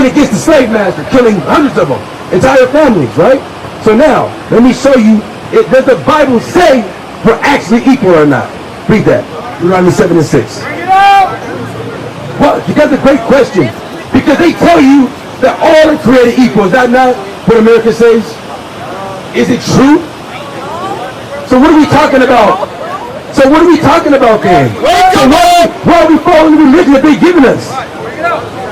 went against the slave master, killing hundreds of them, entire families, right? So now, let me show you, does the Bible say we're actually equal or not? Read that. Deuteronomy 7 and 6. Well, that's a great question. Because they tell you that all are created equal. Is that not what America says? Is it true? So what are we talking about? So what are we talking about then? So why are we following the religion that they've given us?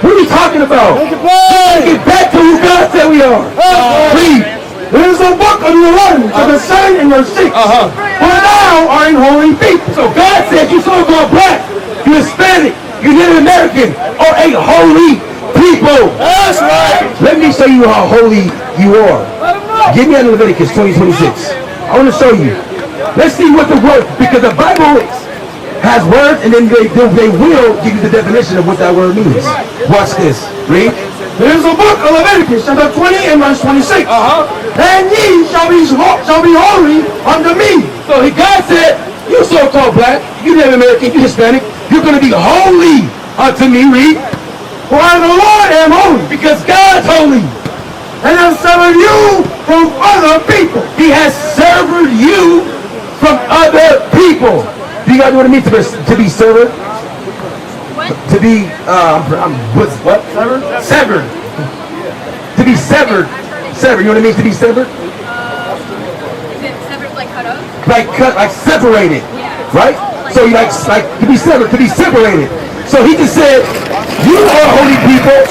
What are we talking about? Let's get back to who God said we are. Read. There is a book of Deuteronomy, chapter 7 and verse 6. For thou art in holy people. So God said you so-called black, you Hispanic, you Native American, are a holy people. That's right. Let me show you how holy you are. Give me out of Leviticus 20:26. I want to show you. Let's see what the word, because the Bible has words and then they will give you the definition of what that word means. Watch this. Read. There is a book of Leviticus, chapter 20 and verse 26. And ye shall be holy unto me. So God said, you so-called black, you Native American, you Hispanic, you're going to be holy unto me. Read. For I the Lord am holy, Because God's holy. and have severed you from other people. He has severed you from other people. Do you guys know what it means to be severed? To be, what? Severed. To be severed. Severed. You know what it means to be severed? Is it severed like cut off? Like separated. Right? So you like to be severed, to be separated. So he just said, you are holy people.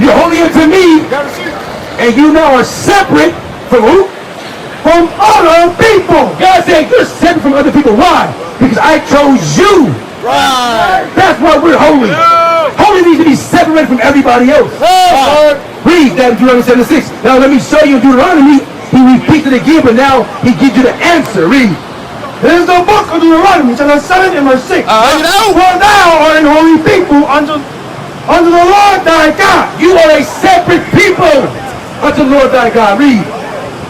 You're holy unto me. And you now are separate from who? From other people. God said you're separate from other people. Why? Because I chose you. Right. That's why we're holy. Holy means to be separated from everybody else. Read that in Deuteronomy 7:6. Now let me show you in Deuteronomy. He repeats it again, but now he gives you the answer. Read. There is the book of Deuteronomy, chapter 7 and verse 6. For thou art an holy people unto the Lord thy God. You are a separate people unto the Lord thy God. Read.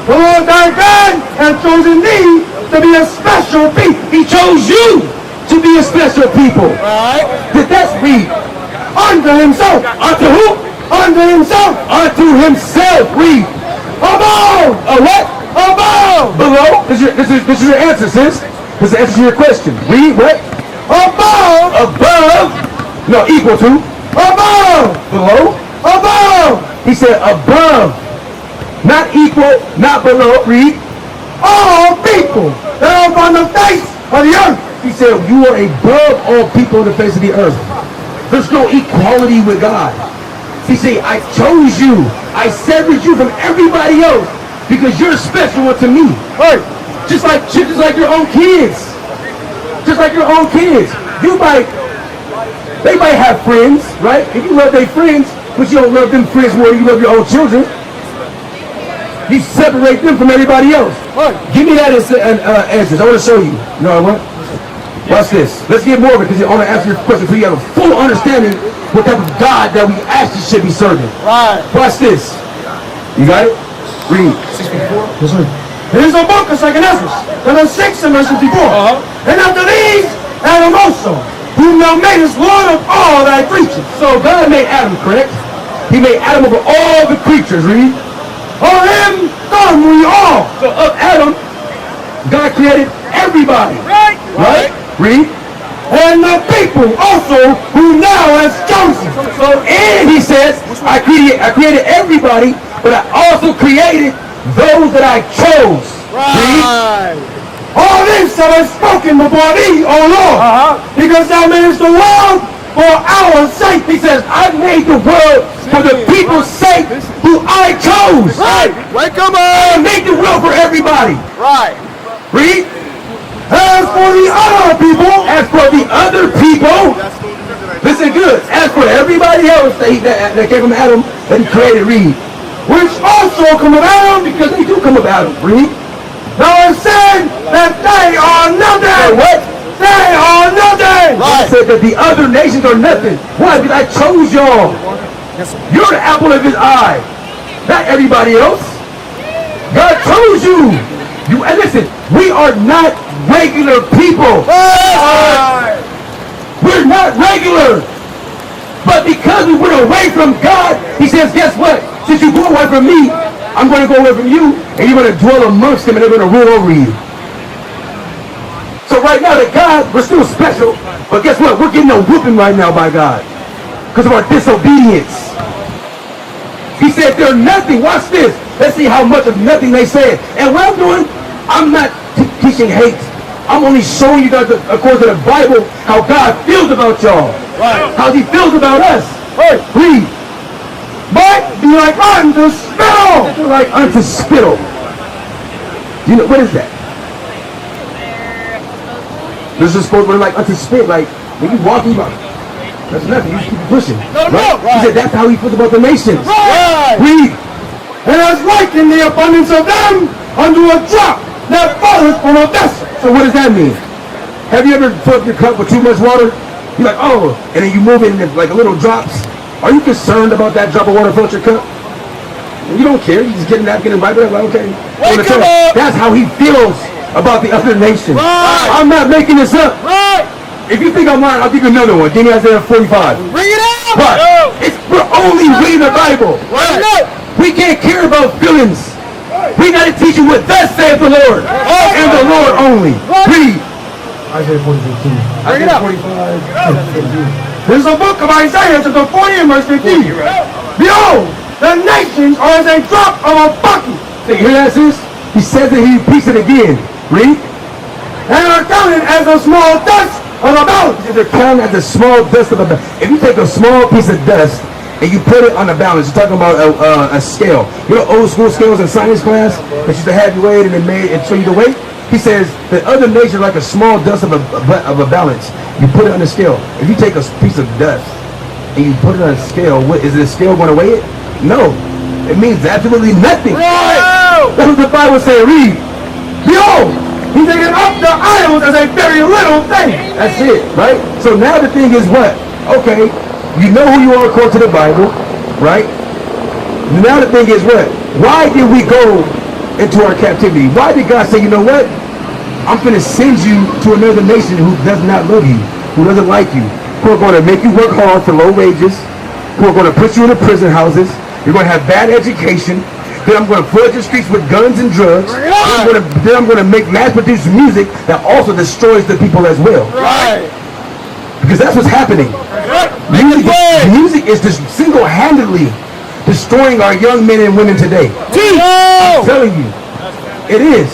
The Lord thy God hath chosen thee to be a special people. He chose you to be a special people. Right. That's read. Unto himself. Unto who? Unto himself. Unto himself. Read. Above. A what? Above. Below. This is your answer, sis. This is the answer to your question. Read what? Above. Above. No, equal to. Above. Below. Above. He said above. Not equal, not below. Read. All people that are upon the face of the earth. He said you are above all people on the face of the earth. There's no equality with God. He said, I chose you. I severed you from everybody else because you're special unto me. Right. Just like your own kids. Just like your own kids. They might have friends, right? And you love their friends, but you don't love them friends more than you love your own children. You separate them from everybody else. Right. Give me that answer. I want to show you. You know what? Watch this. Let's get more of it because I want to answer your question so you have a full understanding what type of God that we actually should be serving. Right. Watch this. You got it? Read. 64. Yes, sir. There is a book of 2 Ezra, chapter 6 and verse 54. And after these, Adam also, whom thou madest Lord of all thy creatures. So God made Adam, correct? He made Adam over all the creatures. Read. Of him come we all. So of Adam, God created everybody. Right? Read. And the people also who thou hast chosen. So and he says, I created everybody, but I also created those that I chose. Right. All this have I spoken before thee, O Lord, because thou madest the world for our sake. He says, I made the world for the people's sake who I chose. Right. Right, come I on. made the world for everybody. Right. Read. As for the other people, Listen good. As for everybody else that came from Adam that he created, read. which also come of Adam, Because they do come of Adam. Read. thou hast said that they are nothing. What? They are nothing. God said that the other nations are nothing. Why? Because I chose y'all. You're the apple of his eye. Not everybody else. God chose you. And listen, we are not regular people. We're not regular. But because we went away from God, he says, guess what? Since you go away from me, I'm going to go away from you, and you're going to dwell amongst them, and they're going to rule over you. So right now to God, we're still special, but guess what? We're getting a whooping right now by God because of our disobedience. He said they're nothing. Watch this. Let's see how much of nothing they said. And what I'm doing, I'm not teaching hate. I'm only showing you guys, according to the Bible, how God feels about y'all. Right. How he feels about us. Right. Read. But be like unto spittle. Be like unto spittle. You know, what is that? This is supposed to be like unto spit. Like, when you walk, you like, that's nothing. You keep pushing. Right? Right. He said that's how he feels about the nations. Right. Read. And as likened the abundance of them unto a drop that falleth from a vessel. So what does that mean? Have you ever filled your cup with too much water? You're like, oh, and then you move it in like little drops. Are you concerned about that drop of water filling your cup? You don't care. You just get a napkin and wipe it up. Like, okay. That's how he feels about the other nations. Right. I'm not making this up. Right. If you think I'm lying, I'll give you another one. Give me Isaiah 45. Bring it out. But we're only reading the Bible. Right. We can't care about feelings. We got to teach you what thus saith the Lord. And the Lord only. Read. Isaiah 45. Bring it up. 45. There's a book of Isaiah, chapter 40 and verse 15. Behold, the nations are as a drop of a bucket. So you hear that, sis? He says that he repeats it again. Read. And are counted as a small dust of a balance. They're counted as a small dust of a balance. If you take a small piece of dust and you put it on a balance, you're talking about a scale. You know old school scales in science class that used to have you weigh it and it made and show you the weight? He says the other nations are like a small dust of a balance. You put it on a scale. If you take a piece of dust and you put it on a scale, is the scale going to weigh it? No. It means absolutely nothing. Right. That's what the Bible says. Read. Behold, he's taking up the idols as a very little thing. That's it, right? So now the thing is what? Okay, you know who you are according to the Bible, right? Now the thing is what? Why did we go into our captivity? Why did God say, you know what? I'm going to send you to another nation who does not love you, who doesn't like you, who are going to make you work hard for low wages, who are going to put you in the prison houses. You're going to have bad education. Then I'm going to flood your streets with guns and drugs. Then I'm going to make mass-produced music that also destroys the people as well. Right. Because that's what's happening. Music is just single-handedly destroying our young men and women today. I'm telling you, it is.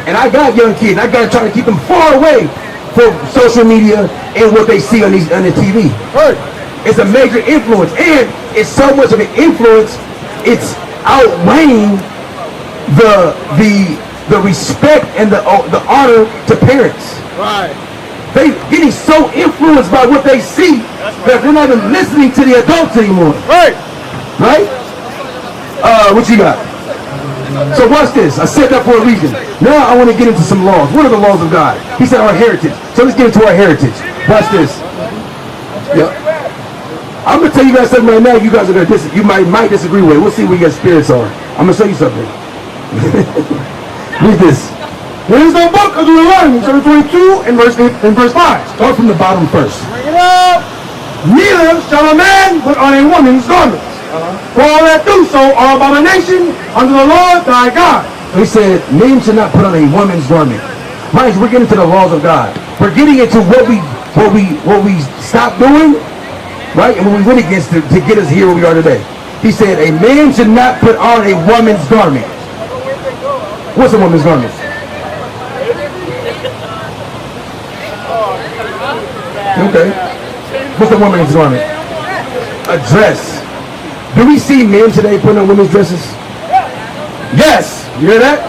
And I got young kids. I got to try to keep them far away from social media and what they see on the TV. It's a major influence, and it's so much of an influence. It's outweighing the respect and the honor to parents. Right. They getting so influenced by what they see that they're not even listening to the adults anymore. Right. Right? What you got? So watch this. I said that for a reason. Now I want to get into some laws. What are the laws of God? He said our heritage. So let's get into our heritage. Watch this. Yep. I'm going to tell you guys something right now. You guys are going to you might disagree with it. We'll see where your spirits are. I'm going to show you something. Read this. Here's the book of Deuteronomy, chapter 22 and verse 5. Start from the bottom first. Bring it up. Neither shall a man put on a woman's garments. For all that do so are abomination unto the Lord thy God. He said, men should not put on a woman's garment. Mind you, we're getting into the laws of God. We're getting into what we stopped doing, right? And what we went against to get us here where we are today. He said, a man should not put on a woman's garment. What's a woman's garment? Okay. What's a woman's garment? A dress. Do we see men today putting on women's dresses? Yes. You hear that?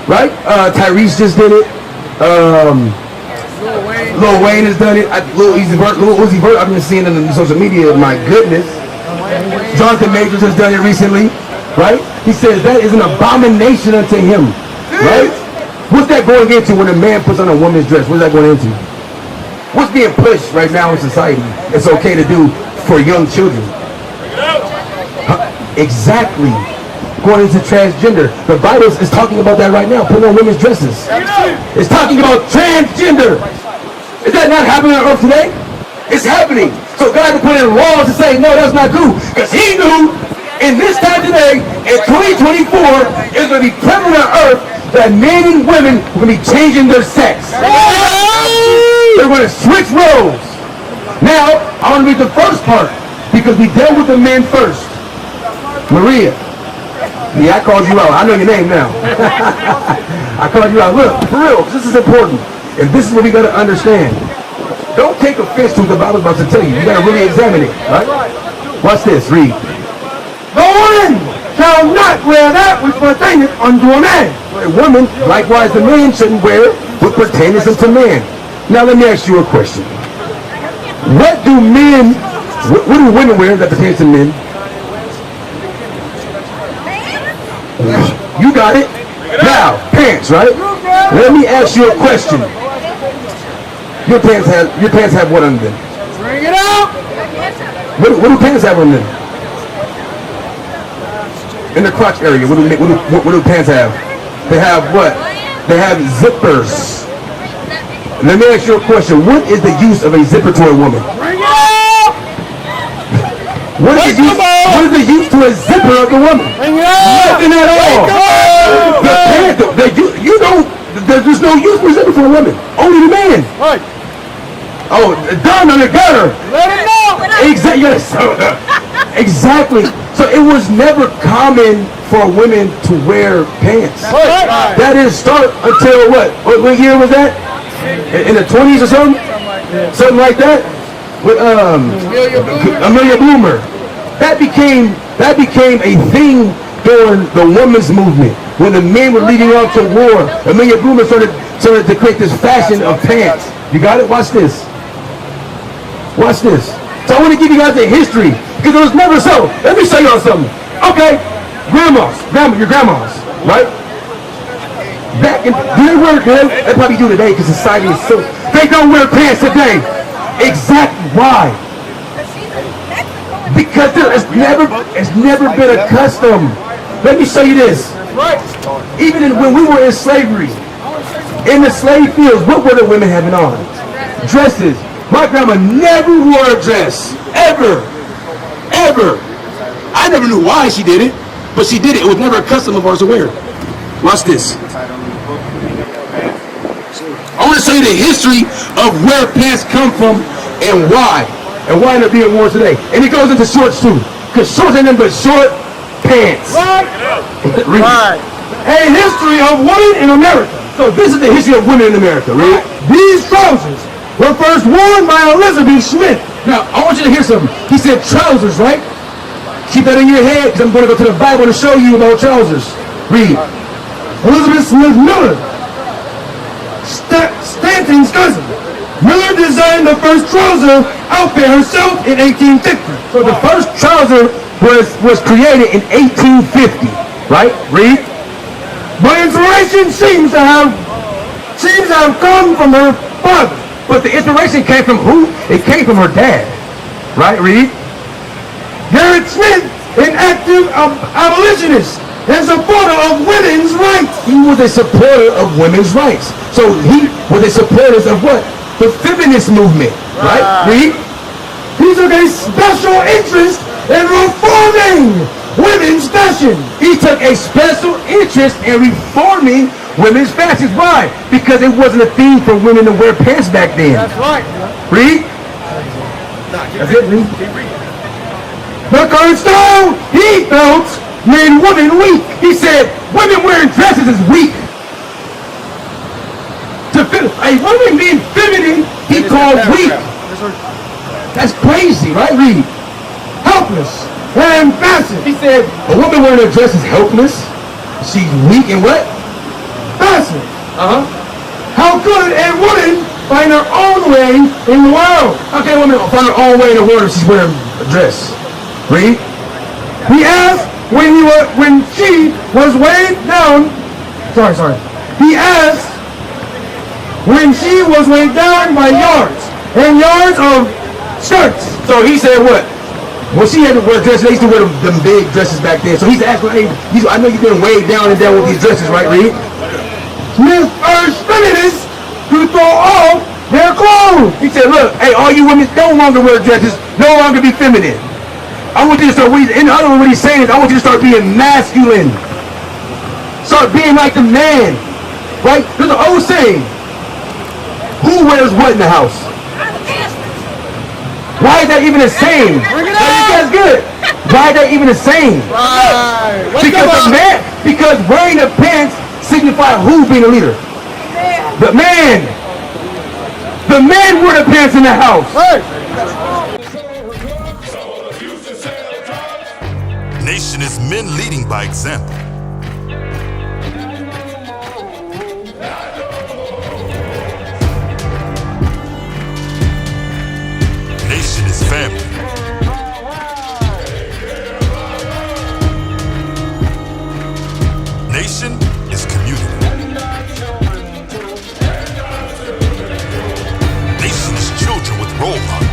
Right? Tyrese just did it. Lil Wayne has done it. Lil Uzi Vert, I've been seeing it on social media. My goodness. Jonathan Majors has done it recently. Right? He says that is an abomination unto him. Right? What's that going into when a man puts on a woman's dress? What's that going into? What's being pushed right now in society? It's okay to do for young children. Exactly. Going into transgender. The Bible is talking about that right now. Putting on women's dresses. It's talking about transgender. Is that not happening on earth today? It's happening. So God had to put in laws to say, no, that's not cool. Because he knew in this time today, in 2024, it's going to be prevalent on earth that men and women are going to be changing their sex. They're going to switch roles. Now, I want to read the first part because we dealt with the men first. Maria. Yeah, I called you out. I know your name now. I called you out. Look, for real, this is important. And this is what we got to understand. Don't take offense to what the Bible's about to tell you. You got to really examine it, right? Watch this. Read. The woman shall not wear that which pertaineth unto a man. A woman, likewise the man shouldn't wear what pertaineth unto man. Now let me ask you a question. What do men, what do women wear that pertains to men? You got it. Now, pants, right? Let me ask you a question. Your pants have what on them? Bring it out. What do pants have on them? In the crotch area, what do pants have? They have what? They have zippers. Let me ask you a question. What is the use of a zipper to a woman? Bring it out. What is the use to a zipper of the woman? Bring it out. Nothing at all. The pants, you don't, there's no use for a zipper for a woman. Only the man. Right. Oh, down on the gutter. Let it know. Exactly. Yes. Exactly. So it was never common for women to wear pants. Right. That didn't start until what? What year was that? In the 20s or something? Something like that? With Amelia Bloomer. That became a thing during the women's movement. When the men were leading off to war, Amelia Bloomer started to create this fashion of pants. You got it? Watch this. Watch this. So I want to give you guys a history because it was never so. Let me show y'all something. Okay, your grandmas, right? Back in, do they wear pants? They probably do today because society is so. They don't wear pants today. Exactly why? Because it's never been a custom. Let me show you this. Even when we were in slavery, in the slave fields, what were the women having on? Dresses. My grandma never wore a dress. Ever. I never knew why she did it, but she did it. It was never a custom of ours to wear. Watch this. I want to show you the history of where pants come from and why they're being worn today. And it goes into shorts too, because shorts ain't nothing but short pants. Right. A history of women in America. So this is the history of women in America, right? These trousers were first worn by Elizabeth Smith. Now, I want you to hear something. He said trousers, right? Keep that in your head, because I'm going to go to the Bible to show you about trousers. Read. Elizabeth Smith Miller, Stanton's cousin. Miller designed the first trouser outfit herself in 1850. So the first trouser was created in 1850, right? Read. But inspiration seems to have come from her father. But the inspiration came from who? It came from her dad, right? Read. Garrett Smith, an active abolitionist and supporter of women's rights. He was a supporter of women's rights. So he was a supporter of what? The feminist movement, right? Read. He took a special interest in reforming women's fashion. He took a special interest in reforming women's fashions. Why? Because it wasn't a thing for women to wear pants back then. That's right. Read. That's it, read. The current style he felt made women weak. He said women wearing dresses is weak. A woman being feminine, he called weak. That's crazy, right? Read. Helpless and passive. He said a woman wearing a dress is helpless. She's weak and what? Passive. How could a woman find her own way in the world? How can a woman find her own way in the world if she's wearing a dress? Read. He asked when she was weighed down. Sorry. He asked when she was weighed down by yards and yards of skirts. So he said what? Well, she had to wear dresses. They used to wear them big dresses back then. So he's asking, hey, I know you've been weighed down and down with these dresses, right, Reed? Smith urged feminists to throw off their clothes. He said, look, hey, all you women no longer wear dresses. no longer be feminine. I want you to start, in other words, what he's saying is, I want you to start being masculine. Start being like the man. Right? There's an old saying. Who wears what in the house? Why is that even a saying? That's good. Why is that even a saying? Because wearing the pants signifies who being a leader? The man. The man wore the pants in the house. Nation is men leading by example. Nation is family. Nation is community. Nation is children with role models.